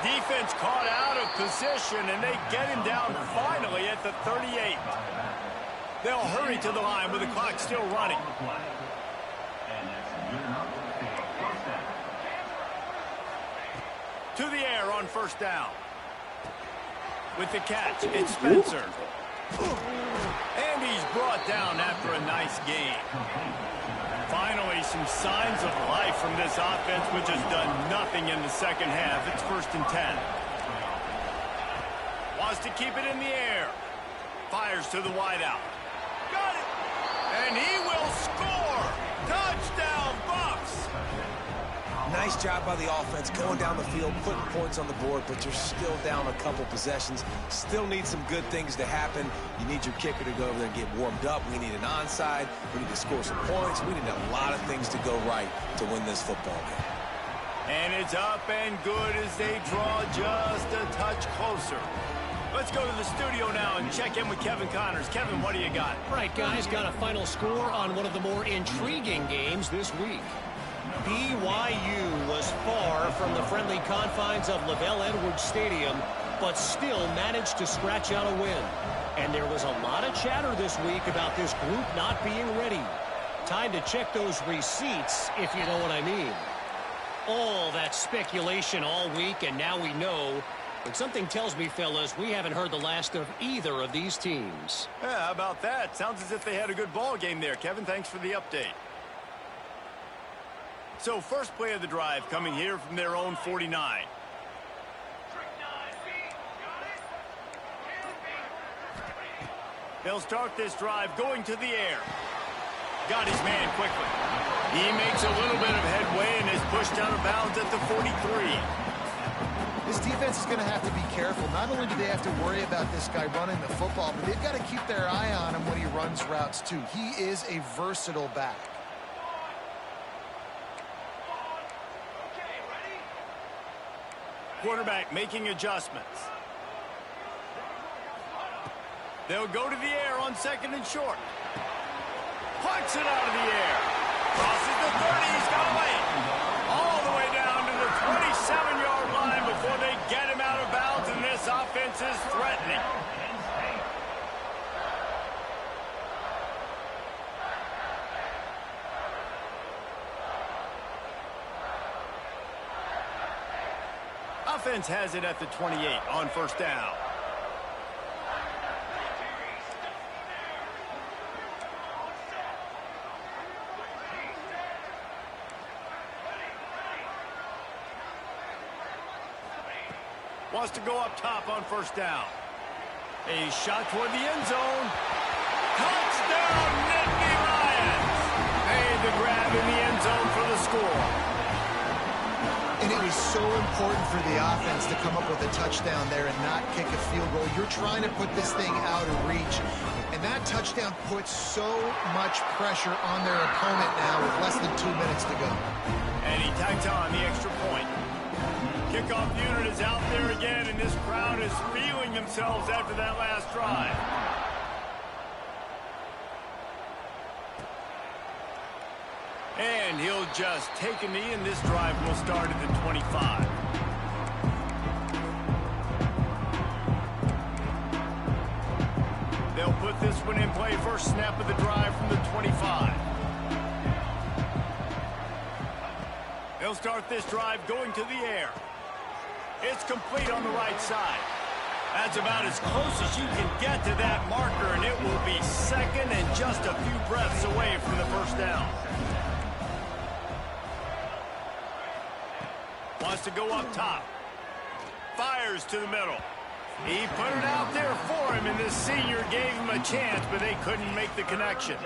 Defense caught out of position, and they get him down finally at the 38. They'll hurry to the line with the clock still running. To the air on first down. With the catch, it's Spencer. And he's brought down after a nice game. Finally, some signs of life from this offense, which has done nothing in the second half. It's 1st and 10. Wants to keep it in the air. Fires to the wideout. Got it! And he will score! Touchdown, Bucks! nice job by the offense going down the field, putting points on the board, but you're still down a couple possessions. Still need some good things to happen. You need your kicker to go over there and get warmed up. We need an onside. We need to score some points. We need a lot of things to go right to win this football game. And it's up and good as they draw just a touch closer. Let's go to the studio now and check in with Kevin Connors. Kevin, what do you got? Right, guys, got a final score on one of the more intriguing games this week. BYU was far from the friendly confines of LaVell Edwards Stadium, but still managed to scratch out a win. And there was a lot of chatter this week about this group not being ready. Time to check those receipts, if you know what I mean. All that speculation all week, and now we know. But something tells me, fellas, we haven't heard the last of either of these teams. Yeah, how about that? Sounds as if they had a good ball game there. Kevin, thanks for the update. So, first play of the drive coming here from their own 49. They'll start this drive going to the air. Got his man quickly. He makes a little bit of headway and is pushed out of bounds at the 43. This defense is going to have to be careful. Not only do they have to worry about this guy running the football, but they've got to keep their eye on him when he runs routes too. He is a versatile back. Quarterback making adjustments. They'll go to the air on second and short. Plucks it out of the air. Crosses the 30. He's got away. All the way down to the 27-yard line before they get him out of bounds, and this offense is threatening. Offense has it at the 28 on first down. Wants to go up top on first down. A shot toward the end zone. Touchdown, Nittany Lions! Made the grab in the end zone for the score. And it was so important for the offense to come up with a touchdown there and not kick a field goal. You're trying to put this thing out of reach. And that touchdown puts so much pressure on their opponent now with less than 2 minutes to go. And he tags on the extra point. Kickoff unit is out there again, and this crowd is feeling themselves after that last drive. And he'll just take a knee, and this drive will start at the 25. They'll put this one in play. First snap of the drive from the 25. They'll start this drive going to the air. It's complete on the right side. That's about as close as you can get to that marker, and it will be second and just a few breaths away from the first down. Wants to go up top. Fires to the middle. He put it out there for him, and this senior gave him a chance, but they couldn't make the connection.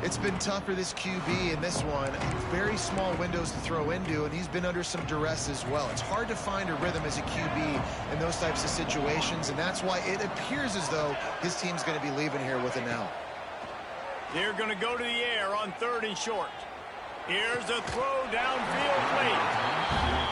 It's been tough for this QB in this one. Very small windows to throw into, and he's been under some duress as well. It's hard to find a rhythm as a QB in those types of situations, and that's why it appears as though his team's going to be leaving here with an L. They're going to go to the air on third and short. Here's a throw downfield late.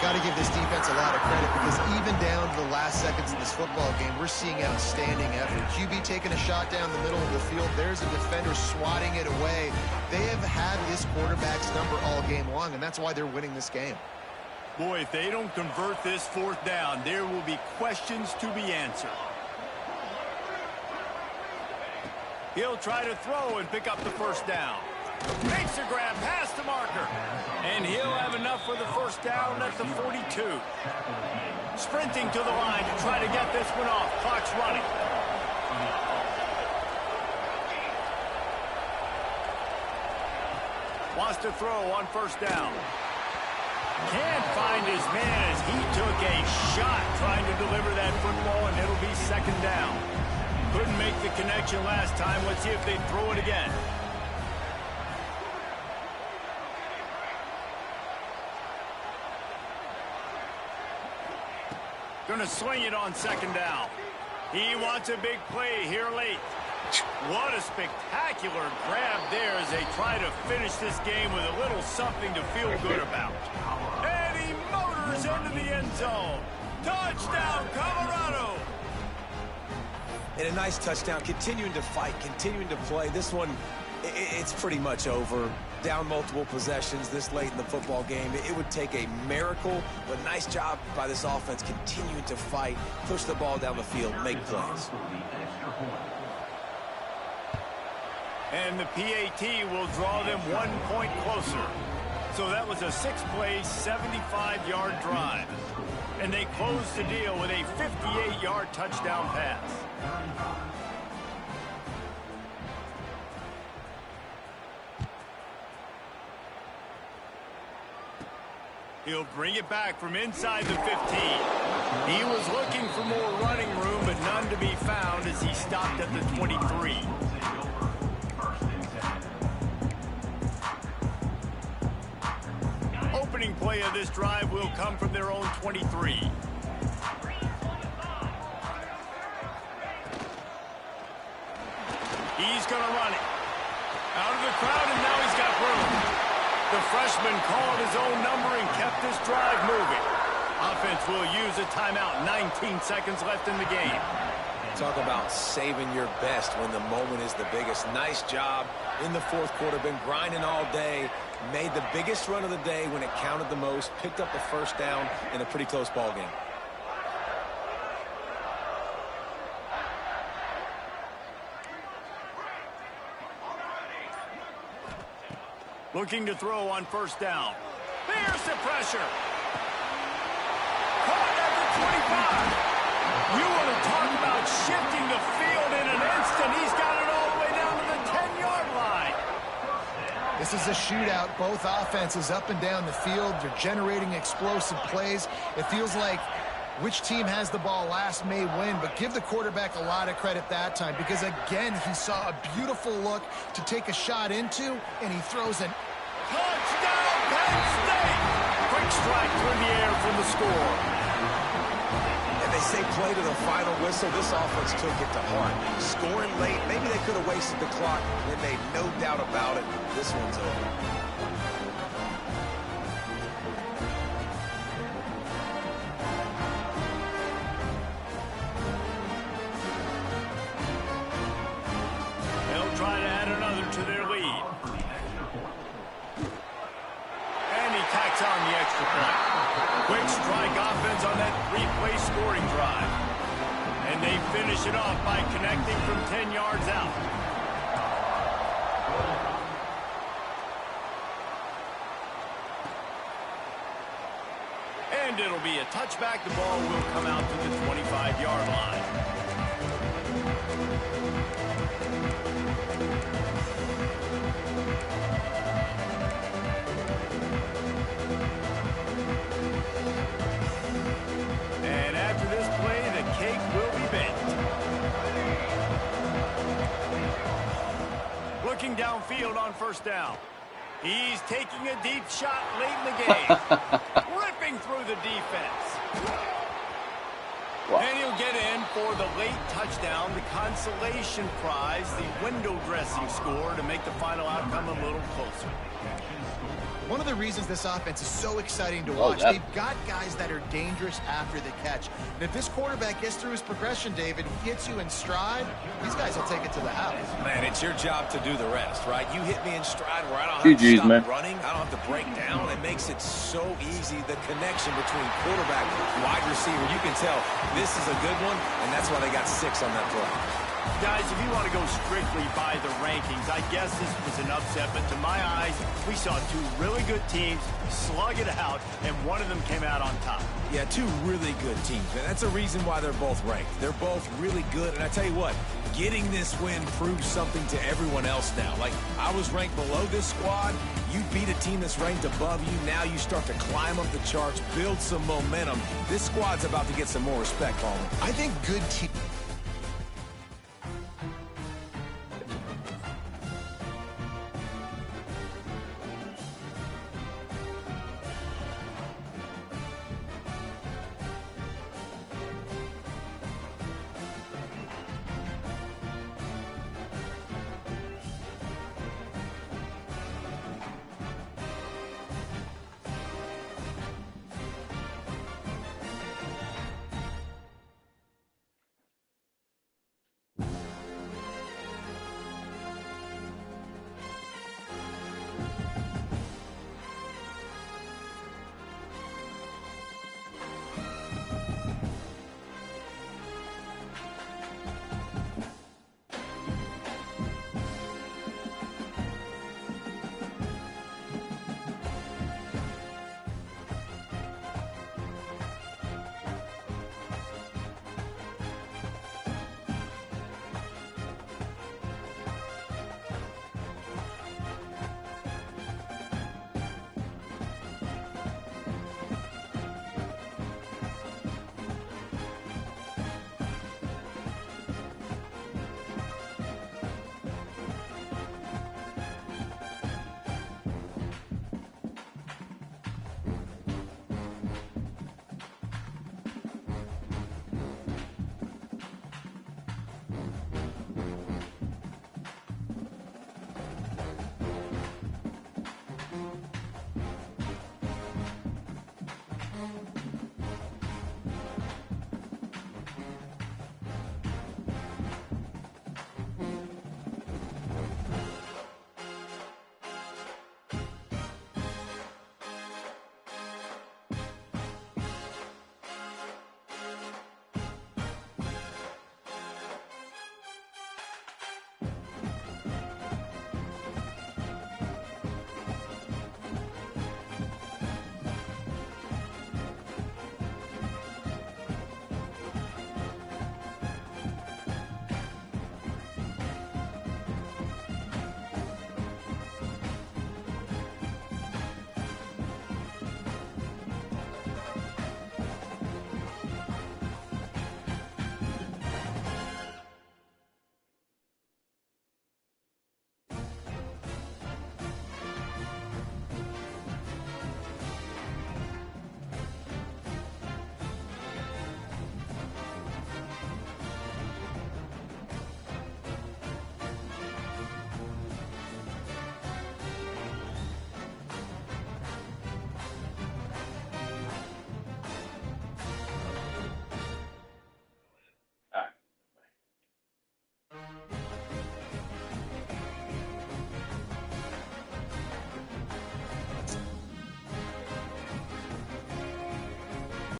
Got to give this defense a lot of credit because even down to the last seconds of this football game, we're seeing outstanding effort. QB taking a shot down the middle of the field. There's a defender swatting it away. They have had this quarterback's number all game long, and that's why they're winning this game. Boy, if they don't convert this fourth down, there will be questions to be answered. He'll try to throw and pick up the first down. Makes a grab past the marker. And he'll have enough for the first down at the 42. Sprinting to the line to try to get this one off. Clock's running. Wants to throw on first down. Can't find his man as he took a shot trying to deliver that football, and it'll be second down. Couldn't make the connection last time. Let's see if they throw it again. Going to sling it on second down. He wants a big play here late. What a spectacular grab there as they try to finish this game with a little something to feel good about. And he motors into the end zone. Touchdown, Colorado! And a nice touchdown, continuing to fight, continuing to play. This one, it's pretty much over. Down multiple possessions this late in the football game. It would take a miracle, but nice job by this offense continuing to fight, push the ball down the field, make plays. And the PAT will draw them 1 point closer. So that was a 6-play, 75-yard drive. And they closed the deal with a 58-yard touchdown pass. He'll bring it back from inside the 15. He was looking for more running room, but none to be found as he stopped at the 23. Opening play of this drive will come from their own 23. He's going to run it. Out of the crowd, and now he's got room. The freshman called his own number and kept this drive moving. Offense will use a timeout. 19 seconds left in the game. Talk about saving your best when the moment is the biggest. Nice job in the fourth quarter. Been grinding all day. Made the biggest run of the day when it counted the most. Picked up the first down in a pretty close ball game. Looking to throw on first down. There's the pressure. Caught at the 25. You want to talk about shifting the field in an instant. He's got it all the way down to the 10-yard line. This is a shootout. Both offenses up and down the field. They're generating explosive plays. It feels like which team has the ball last may win, but give the quarterback a lot of credit that time because, again, he saw a beautiful look to take a shot into, and he throws an touchdown, Penn State! Quick strike through the air from the score. And they say play to the final whistle. This offense took it to heart. Scoring late, maybe they could have wasted the clock. They made no doubt about it. This one's over. Try to add another to their lead. And he tacks on the extra point. Quick strike offense on that 3-play scoring drive. And they finish it off by connecting from 10 yards out. And it'll be a touchback. The ball will come out to the 25-yard line. Looking downfield on first down. He's taking a deep shot late in the game. Ripping through the defense. Wow. And he'll get in for the late touchdown, the consolation prize, the window dressing score to make the final outcome a little closer. One of the reasons this offense is so exciting to watch, they've got guys that are dangerous after the catch. And if this quarterback gets through his progression, David, he hits you in stride, these guys will take it to the house. Man, it's your job to do the rest, right? You hit me in stride where I don't have to stop running. I don't have to break down. It makes it so easy, the connection between quarterback and wide receiver. You can tell this is a good one, and that's why they got 6 on that play. Guys, if you want to go strictly by the rankings, I guess this was an upset, but to my eyes, we saw 2 really good teams slug it out, and one of them came out on top. Yeah, 2 really good teams, and that's a reason why they're both ranked. They're both really good, and I tell you what, getting this win proves something to everyone else now. Like, I was ranked below this squad. You beat a team that's ranked above you. Now you start to climb up the charts, build some momentum. This squad's about to get some more respect, Paul. I think good teams